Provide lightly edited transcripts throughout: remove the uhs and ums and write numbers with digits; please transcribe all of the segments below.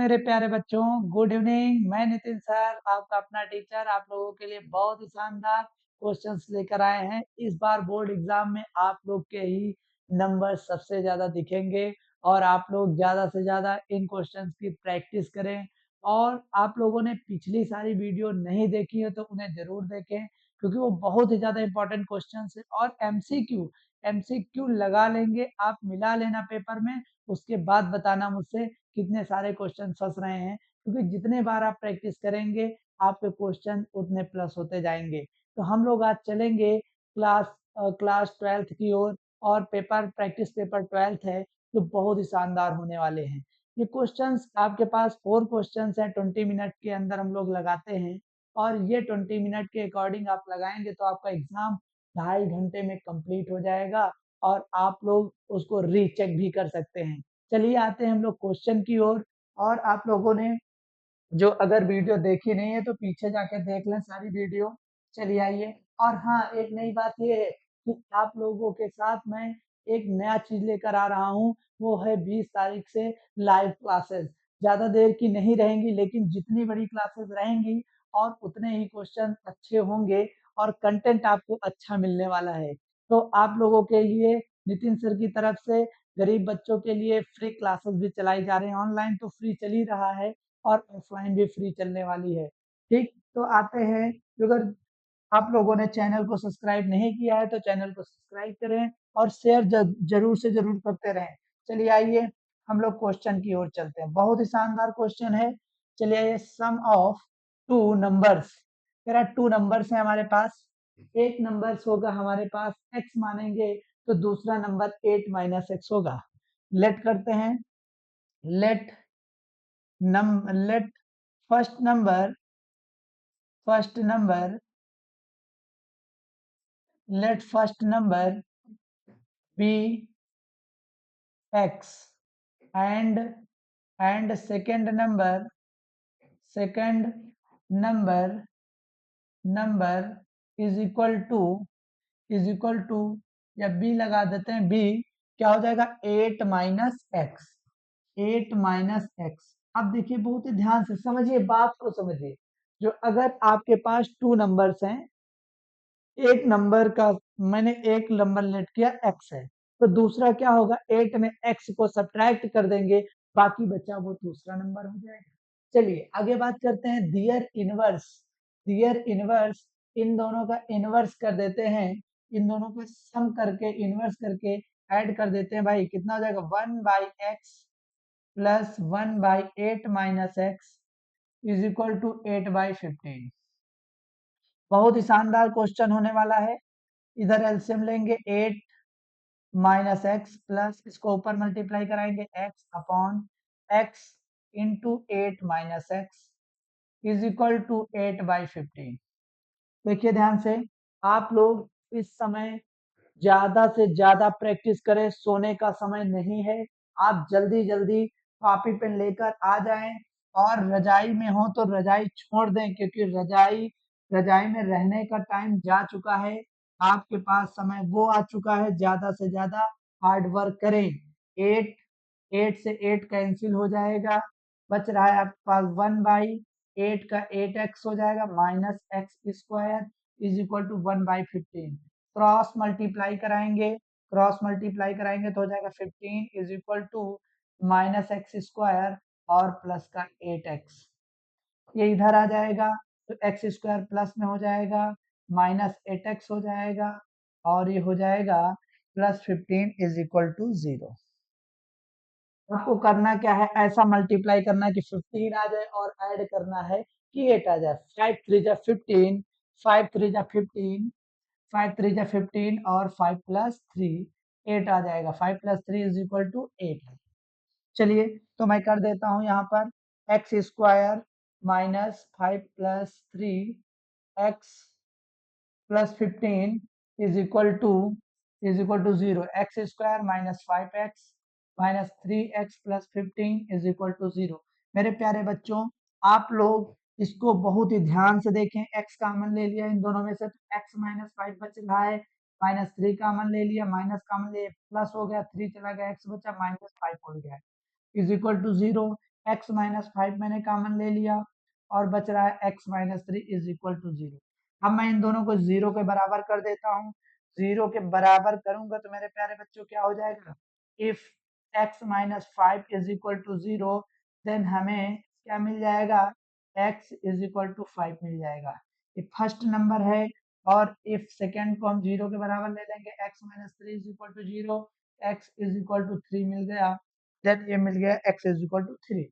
मेरे प्यारे बच्चों, गुड इवनिंग। मैं नितिन सर, आपका अपना टीचर, आप लोगों के लिए बहुत ही शानदार क्वेश्चंस लेकर आए हैं। इस बार बोर्ड एग्जाम में आप लोग के ही नंबर सबसे ज्यादा दिखेंगे और आप लोग ज्यादा से ज्यादा इन क्वेश्चंस की प्रैक्टिस करें। और आप लोगों ने पिछली सारी वीडियो नहीं देखी है तो उन्हें जरूर देखें, क्योंकि वो बहुत ही ज्यादा इंपॉर्टेंट क्वेश्चंस है। और एमसीक्यू एमसीक्यू लगा लेंगे आप, मिला लेना पेपर में, उसके बाद बताना मुझसे कितने सारे क्वेश्चन फंस रहे हैं, क्योंकि जितने बार आप प्रैक्टिस करेंगे आपके क्वेश्चन उतने प्लस होते जाएंगे। तो हम लोग आज चलेंगे क्लास 12th की ओर, और पेपर प्रैक्टिस पेपर 12th है जो बहुत ही शानदार होने वाले हैं। ये क्वेश्चंस आपके पास 4 क्वेश्चंस हैं, 20 मिनट के अंदर हम लोग लगाते हैं। और ये 20 मिनट के अकॉर्डिंग आप लगाएंगे तो आपका एग्जाम 2.5 घंटे में कंप्लीट हो जाएगा और आप लोग उसको रीचेक भी कर सकते हैं। चलिए आते हैं हम लोग क्वेश्चन की ओर। और आप लोगों ने जो अगर वीडियो देखी नहीं है तो पीछे जाके देख लें सारी वीडियो। चलिए आइए। और हाँ, एक नई बात ये है कि आप लोगों के साथ मैं एक नया चीज लेकर आ रहा हूँ, वो है 20 तारीख से लाइव क्लासेस। ज्यादा देर की नहीं रहेंगी, लेकिन जितनी बड़ी क्लासेस रहेंगी और उतने ही क्वेश्चन अच्छे होंगे और कंटेंट आपको अच्छा मिलने वाला है। तो आप लोगों के लिए नितिन सर की तरफ से गरीब बच्चों के लिए फ्री क्लासेस भी चलाई जा रही हैं। ऑनलाइन तो फ्री चल ही रहा है और ऑफलाइन भी फ्री चलने वाली है। ठीक, तो आते हैं। अगर आप लोगों ने चैनल को सब्सक्राइब नहीं किया है तो चैनल को सब्सक्राइब करें और शेयर जरूर से जरूर करते रहें। चलिए आइए हम लोग क्वेश्चन की ओर चलते हैं। बहुत ही शानदार क्वेश्चन है। चलिए आइए। सम ऑफ टू नंबर्स, मेरा 2 नंबर्स है हमारे पास। एक नंबर्स होगा हमारे पास x मानेंगे तो दूसरा नंबर 8 - x होगा। लेट करते हैं। Let let first number let first number be x, and second number is equal to या b लगा देते हैं। b क्या हो जाएगा? 8 - x। 8 - x। अब देखिए, बहुत ही ध्यान से समझिए, बात को समझिए। जो अगर आपके पास 2 नंबर्स हैं, एक नंबर का मैंने एक नंबर लेट किया x है, तो दूसरा क्या होगा? 8 में x को सब्ट्रैक्ट कर देंगे, बाकी बचा वो दूसरा नंबर हो जाएगा। चलिए आगे बात करते हैं। दियर इनवर्स, इन दोनों का इनवर्स कर देते हैं। इन दोनों को सम करके, इनवर्स करके ऐड कर देते हैं। भाई कितना हो जाएगा? 1/x plus 1/8 - x is equal to 8/15। बहुत ही शानदार क्वेश्चन होने वाला है। इधर एलसीएम लेंगे, 8 - x प्लस इसको ऊपर मल्टीप्लाई कराएंगे, x upon x into 8 - x is equal to 8/15। देखिए ध्यान से, आप लोग इस समय ज्यादा से ज्यादा प्रैक्टिस करें, सोने का समय नहीं है। आप जल्दी जल्दी कॉपी पेन लेकर आ जाएं, और रजाई में हो तो रजाई छोड़ दें, क्योंकि रजाई में रहने का टाइम जा चुका है। आपके पास समय वो आ चुका है। ज्यादा से ज्यादा हार्ड वर्क करें। 8 8 से 8 कैंसिल हो जाएगा, बच रहा है आपके पास 1/8 का 8x हो जाएगा, minus x² is equal to 1/15। Cross multiply कराएंगे तो हो जाएगा 15 इज इक्वल टू -x² और प्लस का 8x। ये इधर आ जाएगा तो x² प्लस में हो जाएगा, -8x हो जाएगा, और ये हो जाएगा +15 इज इक्वल टू 0। आपको करना क्या है? ऐसा मल्टीप्लाई करना है कि 15 आ जाए और ऐड करना है कि 8 आ जाए। 5 3 जा 15, 5 3 जा 15, 5 3 जा 15 और 5 + 3 8 आ जाएगा। 5 + 3 इज इक्वल टू 8 है। चलिए तो मैं कर देता हूँ यहाँ पर x² minus 5 + 3 x plus 15 is equal to 0। x² - 5x minus 3x plus 15 is equal to 0। मेरे प्यारे बच्चों, आप लोग इसको बहुत ही ध्यान से देखें। x कॉमन ले लिया इन दोनों में से, तो x - 5 बच रहा है, -3 कॉमन ले लिया, माइनस कॉमन ले प्लस हो गया, 3 चला गया, x बचा, -5 हो गया, is equal to 0। x minus 5 मैंने कॉमन ले लिया और बच रहा है x minus 3 is equal to 0। अब मैं इन दोनों को 0 के बराबर कर देता हूँ। 0 के बराबर करूंगा तो मेरे प्यारे बच्चों क्या हो जाएगा, if x minus 5 is equal to 0 then हमें क्या मिल जाएगा, x इज इक्वल टू 5 मिल जाएगा। ये फर्स्ट नंबर है। और इफ सेकेंड को हम 0 के बराबर ले लेंगे, x minus 3 is equal to 0, x is equal to 3 मिल गया, देन ये मिल गया x इज इक्वल टू 3।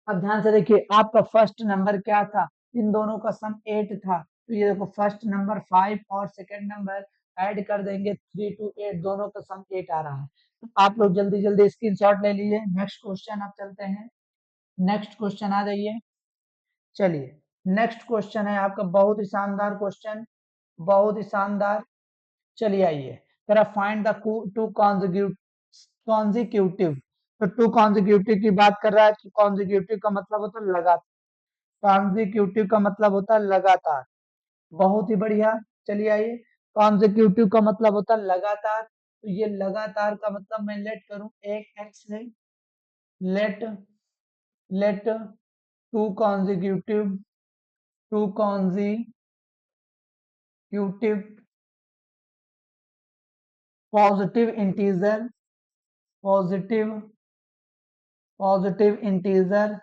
अब ध्यान से देखिए आपका फर्स्ट नंबर क्या था, इन दोनों का सम 8 था, तो ये देखो फर्स्ट नंबर 5 और सेकंड नंबर ऐड कर देंगे 3 टू 8, दोनों का सम 8 आ रहा है। तो आप लोग जल्दी जल्दी स्क्रीनशॉट ले लीजिए। नेक्स्ट क्वेश्चन आप चलते हैं। नेक्स्ट क्वेश्चन आ जाइए। चलिए नेक्स्ट क्वेश्चन है आपका बहुत ही शानदार क्वेश्चन, बहुत ही शानदार। चलिए आइए, जरा फाइंड द टू कॉन्जिक्यूटिव। तो टू कॉन्जिक्यूटिव की बात कर रहा है। तो कॉन्जिक्यूटिव का मतलब होता है लगातार, कॉन्जिक्यूटिव का मतलब होता है लगातार। बहुत ही बढ़िया। चलिए आइए, कॉन्जिक्यूटिव का मतलब होता है लगातार। तो ये लगातार का मतलब मैं लेट करूं एक एक्स है, let let two consecutive positive integer, positive positive integer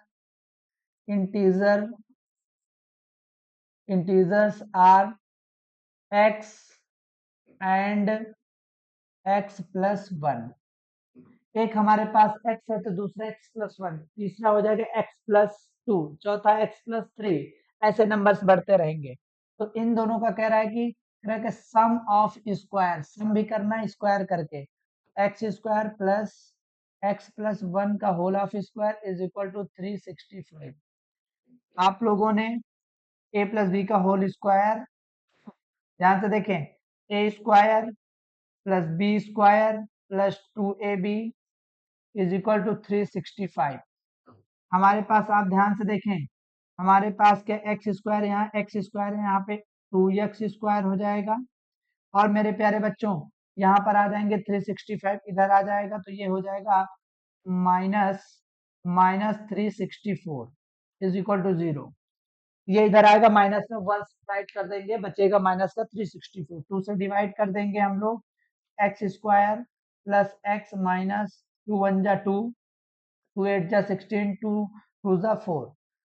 integers are x and x plus 1। एक हमारे पास x है तो दूसरा x plus 1, तीसरा हो जाएगा x plus 2, चौथा x plus 3, ऐसे नंबर्स बढ़ते रहेंगे। तो इन दोनों का कह रहा है कि सम ऑफ स्क्वायर, सम भी करना है स्क्वायर करके, x square plus x plus 1 का whole of square is equal to 365। आप लोगों ने a प्लस बी का होल स्क्वायर, ध्यान से देखें, A square plus B square plus 2ab is equal to 365। हमारे पास आप ध्यान से देखें, हमारे पास क्या एक्स स्क्वायर, यहाँ एक्स स्क्वायर है, यहाँ पे 2x स्क्वायर हो जाएगा। और मेरे प्यारे बच्चों यहाँ पर आ जाएंगे 365, इधर आ जाएगा तो ये हो जाएगा minus minus 364 is equal to 0। ये इधर आएगा माइनस में 1 डिवाइड कर देंगे, बचेगा माइनस का 364, 2 से डिवाइड कर देंगे हम लोग, x square plus x minus 2 1 जा 2, 2 8 जा 16, 2 2 जा 4,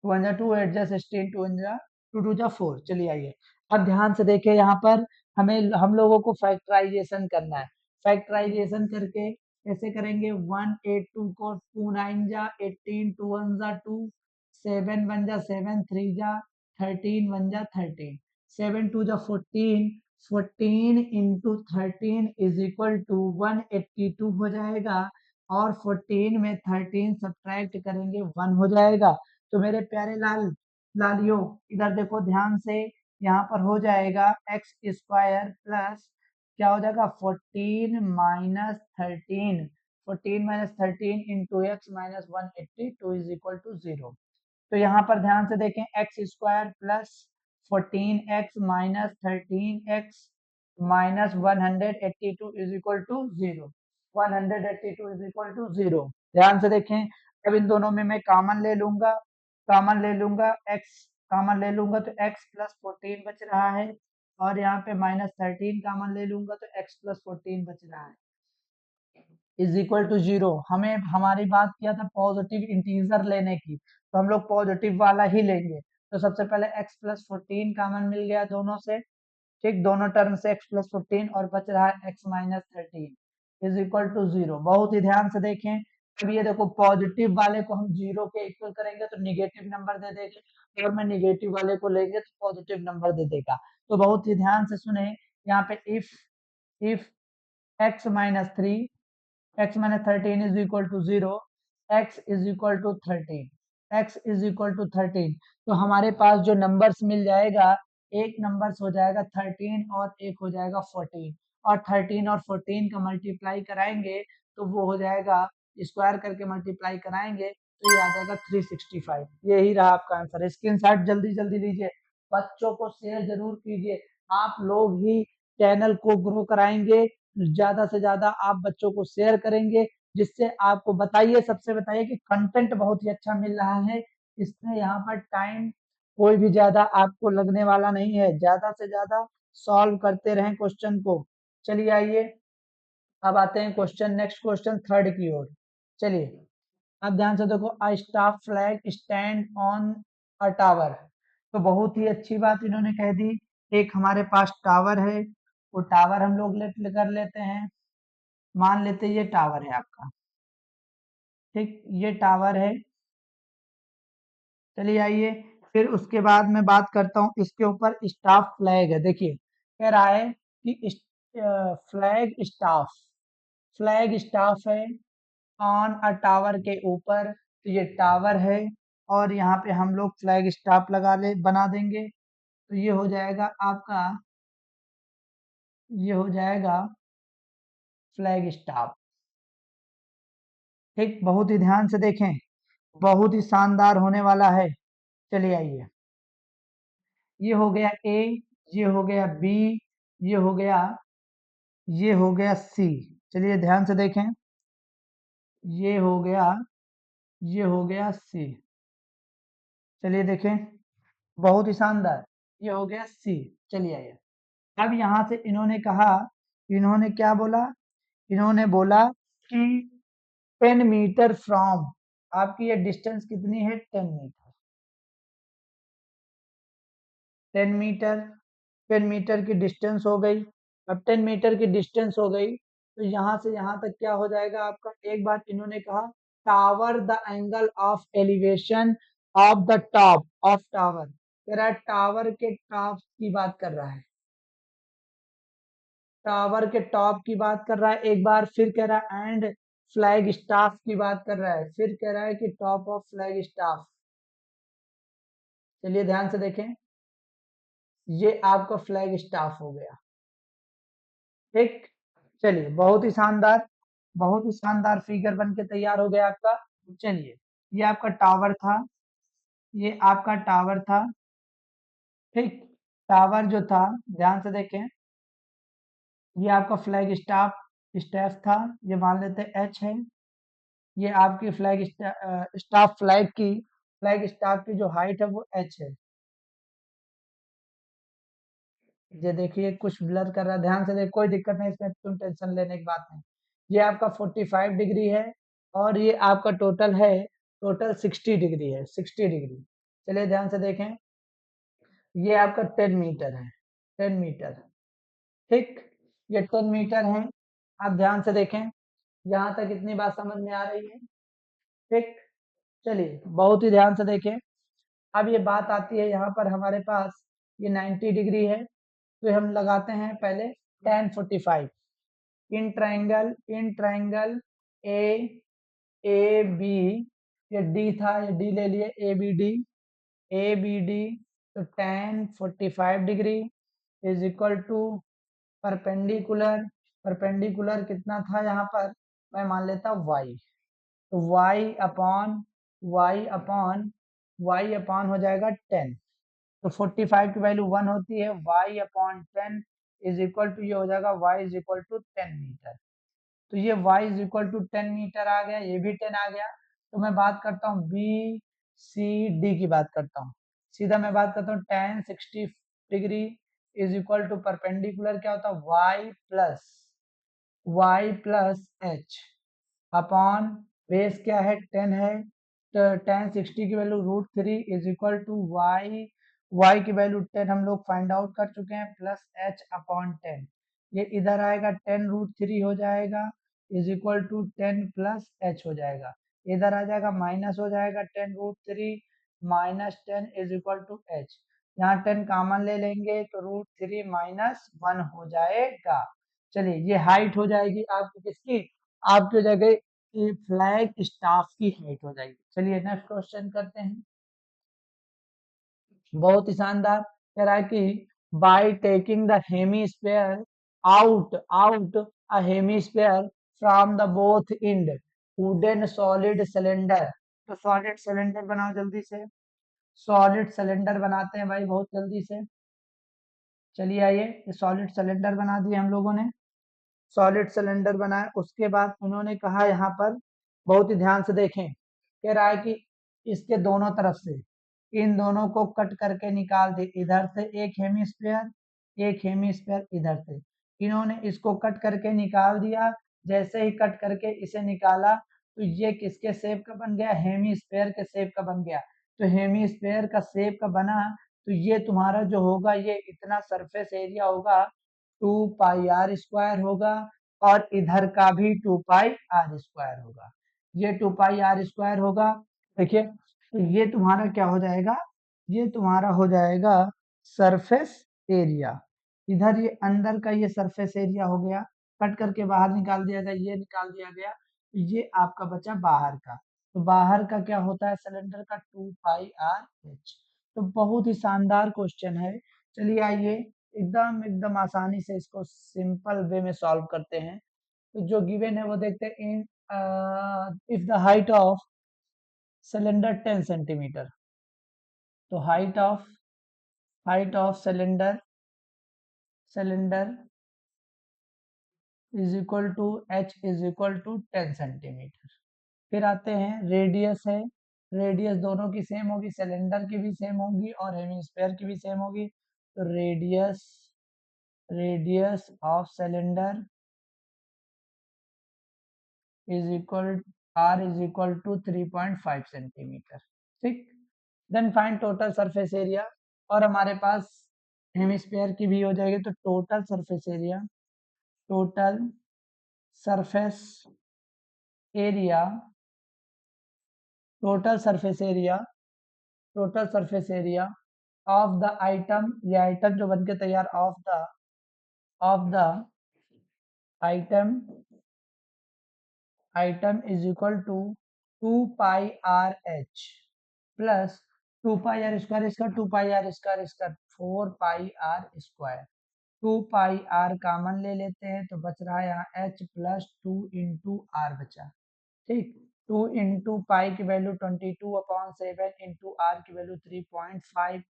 2 1 जा 2, 8 जा 16, 2 1 जा 2 2 जा 4। चलिए आइए, अब ध्यान से देखिए, यहाँ पर हमें हम लोगों को फैक्टराइजेशन करना है। फैक्टराइजेशन करके कैसे करेंगे, 182 को 2 9 जा 18, 2 1 जा 2, 7 1 जा 7, 3 जा 13, 1 जा 13, 7 2 जा 14, 14 इंटू 13 इज इक्वल टू 182 हो जाएगा। और 14 में 13 सब्ट्रैक्ट करेंगे 1 हो जाएगा। तो मेरे प्यारे लालियो इधर देखो ध्यान से, यहाँ पर हो जाएगा एक्स स्क्वायर प्लस क्या हो जाएगा 14 minus 13, 14 minus 13 into x minus 182 is equal to 0। तो यहाँ पर ध्यान से देखें, x square plus 14x minus 13x minus 182 is equal to 0, 182 is equal to 0। ध्यान से देखें, अब इन दोनों में मैं कॉमन ले लूंगा, कॉमन ले लूंगा, x कॉमन ले लूंगा तो x प्लस 14 बच रहा है, और यहाँ पे माइनस 13 कॉमन ले लूंगा तो x प्लस 14 बच रहा है इज इक्वल टू 0। हमें हमारी बात किया था पॉजिटिव इंटीजर लेने की, तो हम लोग पॉजिटिव वाला ही लेंगे। तो सबसे पहले x प्लस 14 कॉमन मिल गया दोनों से, ठीक, दोनों टर्म से x प्लस 14, और बच रहा है x minus 13 is equal to 0। बहुत ही ध्यान से देखें, अब ये देखो पॉजिटिव वाले को हम 0 के इक्वल करेंगे तो निगेटिव नंबर दे देगा, और मैं निगेटिव वाले को लेंगे तो पॉजिटिव नंबर दे देगा। तो बहुत ही ध्यान से सुने, यहाँ पे if x minus 3, x minus 13 is equal to 0, x is equal to 13, x is equal to 13। तो हमारे पास जो नंबर्स मिल जाएगा, एक नंबर्स हो जाएगा 13 और एक हो जाएगा 14, और 13 और 14 का मल्टीप्लाई कराएंगे तो वो हो जाएगा, स्क्वायर करके मल्टीप्लाई कराएंगे तो ये आ जाएगा 365। यही रहा आपका आंसर। स्क्रीनशॉट जल्दी जल्दी लीजिए, बच्चों को शेयर जरूर कीजिए, आप लोग ही चैनल को ग्रो कराएंगे। ज्यादा से ज्यादा आप बच्चों को शेयर करेंगे जिससे आपको बताइए, सबसे बताइए कि कंटेंट बहुत ही अच्छा मिल रहा है। इसमें यहाँ पर टाइम कोई भी ज्यादा आपको लगने वाला नहीं है, ज्यादा से ज्यादा सॉल्व करते रहें क्वेश्चन को। चलिए आइए, अब आते हैं क्वेश्चन, नेक्स्ट क्वेश्चन थर्ड की ओर। चलिए, अब ध्यान से देखो, a staff flag stand on a tower. तो बहुत ही अच्छी बात इन्होंने कह दी। एक हमारे पास टावर है, वो टावर हम लोग ले कर लेते हैं, मान लेते हैं ये टावर है आपका। ठीक, ये टावर है। चलिए आइए, फिर उसके बाद मैं बात करता हूँ इसके ऊपर स्टाफ फ्लैग है। देखिए कह रहा है कि फ्लैग स्टाफ, फ्लैग स्टाफ है ऑन अ टावर के ऊपर। तो ये टावर है और यहाँ पे हम लोग फ्लैग स्टाफ बना देंगे। तो ये हो जाएगा आपका, ये हो जाएगा फ्लैग स्टाफ। ठीक, बहुत ही ध्यान से देखें, बहुत ही शानदार होने वाला है। चलिए आइए, ये हो गया ए, ये हो गया बी, ये हो गया, ये हो गया सी। चलिए ध्यान से देखें, ये हो गया, ये हो गया सी। चलिए देखें, बहुत ही शानदार, ये हो गया सी। चलिए आइए, अब यहाँ से इन्होंने कहा, इन्होंने क्या बोला, इन्होंने बोला कि 10 मीटर फ्रॉम, आपकी ये डिस्टेंस कितनी है, 10 मीटर। 10 मीटर, 10 मीटर की डिस्टेंस हो गई। अब 10 मीटर की डिस्टेंस हो गई, तो यहाँ से यहाँ तक क्या हो जाएगा आपका। एक बात इन्होंने कहा, tower the angle of elevation of the top of tower, कह रहा है टावर के टॉप की बात कर रहा है, टावर के टॉप की बात कर रहा है। एक बार फिर कह रहा है एंड फ्लैग स्टाफ की बात कर रहा है, फिर कह रहा है कि टॉप ऑफ फ्लैग स्टाफ। चलिए ध्यान से देखें, ये आपका फ्लैग स्टाफ हो गया। ठीक, चलिए बहुत ही शानदार, बहुत ही शानदार फिगर बन के तैयार हो गया आपका। चलिए, ये आपका टावर था, ये आपका टावर था। ठीक, टावर जो था, ध्यान से देखें, ये आपका फ्लैग स्टाफ, स्टाफ था, ये मान लेते एच है। ये आपकी स्टाफ फ्लैग की, फ्लैग स्टाफ की जो हाइट है वो एच है। ये देखिए कुछ ब्लर कर रहा है, ध्यान से देख, कोई दिक्कत नहीं, इसमें तुम टेंशन लेने की बात नहीं। ये आपका 45 डिग्री है और ये आपका टोटल है, टोटल 60 डिग्री है, 60 डिग्री। चलिए ध्यान से देखें, ये आपका 10 मीटर है, 10 मीटर। ठीक, ये 10 मीटर है। आप ध्यान से देखें, यहाँ तक इतनी बात समझ में आ रही है। ठीक, चलिए बहुत ही ध्यान से देखें। अब ये बात आती है यहाँ पर हमारे पास, ये 90 डिग्री है, तो हम लगाते हैं पहले tan 45। In triangle A, A B, ये डी था, ये डी ले लिए, A B D, A B D. तो tan 45 degree is equal to perpendicular, perpendicular कितना था यहाँ पर, मैं मान लेता y। तो y अपॉन हो जाएगा 10। तो 45 की वैल्यू 1 होती है, y/10 इज इक्वल टू, ये हो जाएगा y is equal to 10 metre. तो ये y is equal to 10 metre आ गया, ये भी 10 आ गया। तो मैं बात करता हूँ बी सी डी की बात करता हूँ, सीधा मैं बात करता हूँ tan 60 degree is equal to perpendicular क्या होता है, y plus H upon base क्या है, 10 है। तो tan 60 की value √3 is equal to y की वैल्यू 10 हम लोग फाइंड आउट कर चुके हैं, प्लस h/10। ये इधर आएगा 10√3 हो जाएगा, is equal to 10 plus h हो जाएगा। इधर आ जाएगा माइनस हो जाएगा 10√3 minus 10 is equal to h। यहाँ 10 कॉमन ले लेंगे तो √3 माइनस 1 हो जाएगा। चलिए ये हाइट हो जाएगी आपकी किसकी, आपकी हो जाएगी फ्लैग स्टाफ की हाइट हो जाएगी। चलिए नेक्स्ट क्वेश्चन करते हैं, बहुत ही शानदार। कह रहा है कि by taking the hemisphere out out a hemisphere from the both and wooden solid cylinder. तो सॉलिड सिलेंडर बनाओ जल्दी से, सॉलिड सिलेंडर बनाते हैं भाई बहुत जल्दी से। चलिए आइए, ये सॉलिड सिलेंडर बना दिए हम लोगों ने। सॉलिड सिलेंडर बनाए। उसके बाद उन्होंने कहा यहाँ पर बहुत ही ध्यान से देखें, कह रहा है कि इसके दोनों तरफ से इन दोनों को कट करके निकाल दे, इधर से एक हेमिस्फीयर इधर से। इन्होंने इसको कट करके निकाल दिया। जैसे ही कट करके इसे निकाला तो ये किसके शेप का बन गया, हेमिस्फीयर के शेप का बन गया। तो हेमिस्फीयर का शेप का बना तो ये तुम्हारा जो होगा ये इतना सरफेस एरिया होगा 2 पाई r² होगा, और इधर का भी 2 पाई r² होगा। ये 2 पाई r² होगा। देखिए तो ये तुम्हारा क्या हो जाएगा, ये तुम्हारा हो जाएगा सरफेस एरिया। इधर ये अंदर का ये सरफेस एरिया हो गया, कट करके बाहर निकाल दिया गया, ये निकाल दिया गया। तो ये आपका बचा बाहर का। तो बाहर का क्या होता है सिलेंडर का, 2 पाई r/h। तो बहुत ही शानदार क्वेश्चन है। चलिए आइए एकदम एकदम आसानी से इसको सिंपल वे में सॉल्व करते हैं। तो जो गिवन है वो देखते हैं। In if the cylinder 10 centimetre, तो height of cylinder is equal to h is equal to 10 centimetre. फिर आते हैं रेडियस है, रेडियस दोनों की सेम होगी, सिलेंडर की भी सेम होगी और हेमिस्फीयर की भी सेम होगी। तो radius of cylinder is equal r is equal to 3.5 centimetre. ठीक, then find total surface area. और हमारे पास हेमिस्फीयर की भी हो जाएगी। तो total surface area total surface area total surface area of the item, ये आइटम जो बनके तैयार, of the item is equal to 2 pi r/h plus 2 pi r², इसका 2 पाई r², इसका 4 पाई r²। 2 पाई r कॉमन ले लेते हैं तो बच रहा है यहाँ h प्लस 2 × r बचा। ठीक, 2 इंटू पाई की वैल्यू 22/7 इंटू r की वैल्यू 3.5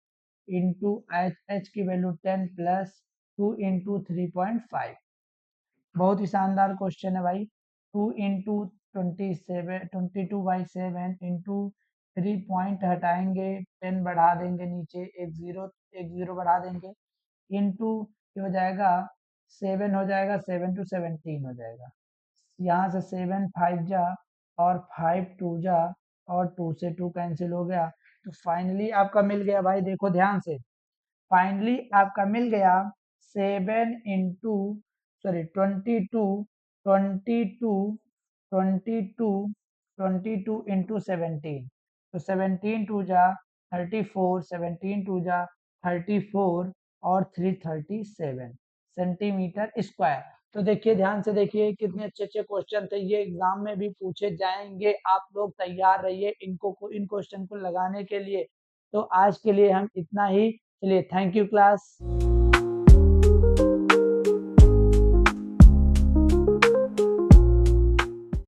इंटू एच की वैल्यू 10 प्लस 2 इंटू 3.5। बहुत ही शानदार क्वेश्चन है भाई। 22/7 इंटू 3 पॉइंट हटाएंगे, 10 बढ़ा देंगे, नीचे एक जीरो बढ़ा देंगे, इंटू हो जाएगा 7 हो जाएगा, 7 टू 17 हो जाएगा। यहाँ से 7 5 जा और 5 2 जा और 2 से 2 कैंसिल हो गया। तो फाइनली आपका मिल गया भाई, देखो ध्यान से, फाइनली आपका मिल गया 7 इंटू सॉरी 22 इंटू 17। तो 17 टू जा 34, 17 टू जा 34 और 337 सेंटीमीटर स्क्वायर। तो देखिए ध्यान से देखिए कितने अच्छे अच्छे क्वेश्चन थे, ये एग्जाम में भी पूछे जाएंगे। आप लोग तैयार रहिए इन क्वेश्चन को लगाने के लिए। तो आज के लिए हम इतना ही। चलिए, थैंक यू क्लास।